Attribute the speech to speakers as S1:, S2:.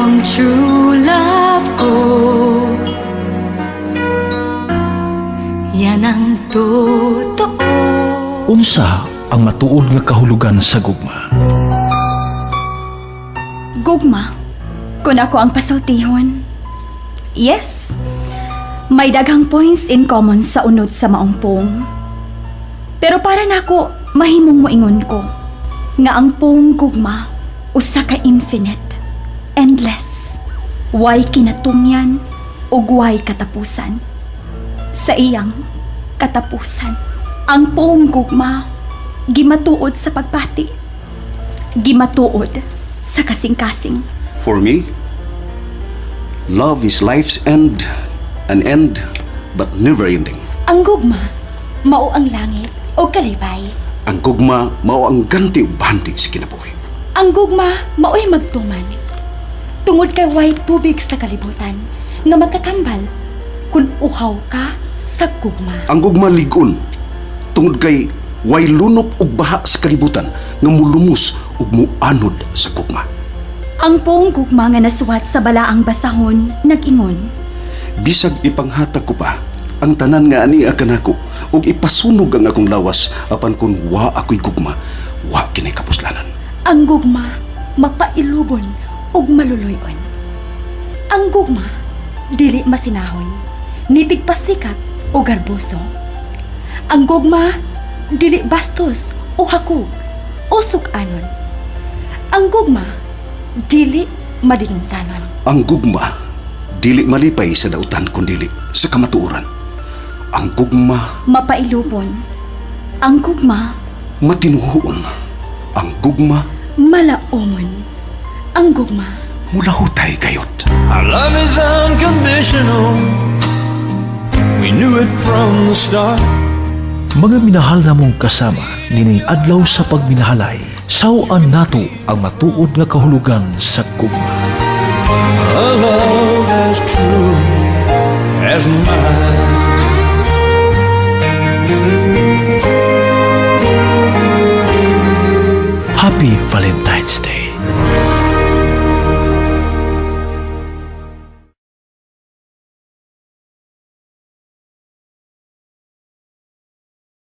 S1: ang true love ko. Yan ang totoo.
S2: Unsa ang matuod nga kahulugan sa gugma?
S3: Gugma, kung ako ang pasultihon. Yes, may daghang points in common sa unod sa maong pong. Pero para nako mahimong moingon ko nga ang pong gugma usa ka infinite, endless, way kinatungyan ug way katapusan. Sa iyang katapusan, ang pong gugma gimatuod sa pagpati, gimatuod sa kasing-kasing.
S4: For me, love is life's end, an end but never ending.
S3: Ang gugma mao ang langit o kalibay.
S4: Ang gugma mao ang ganti ug bahanti sa kinabuhi.
S3: Ang gugma mao'y magtuman. Tungod kay way tubig sa kalibutan nga magkakambal kung uhaw ka sa gugma.
S4: Ang gugma ligon tungod kay way lunop ug baha sa kalibutan nga mulumos ug muanod sa gugma.
S3: Ang pong gugma nga nasuwat sa balaang basahon nag-ingon.
S4: Bisag ipanghatag ko pa ang tanan nga ani kanako ug ipasunog ang akong lawas apan kun wa ako'y gugma, wa kinay kapuslanan.
S3: Ang gugma mapailubon ug maluluyon. Ang gugma dili masinahon, nitig pasikat o garboso. Ang gugma dili bastos o hakog o sukanon. Ang gugma dili madinungtanon.
S4: Ang gugma dili malipay sa dautan kundi sa kamatuoran. Ang gugma
S3: Mapailubon. Ang gugma
S4: matinuhuon. Ang gugma
S3: malaumon. Ang gugma
S4: mulahutay kayot.
S5: Our love is unconditional. We knew it from the start.
S2: Mga minahal namong kasama, nining adlaw sa pagminahalay, sawaan nato ang matuod nga kahulugan sa gugma.
S5: A love as true as mine.
S2: Happy Valentine's Day.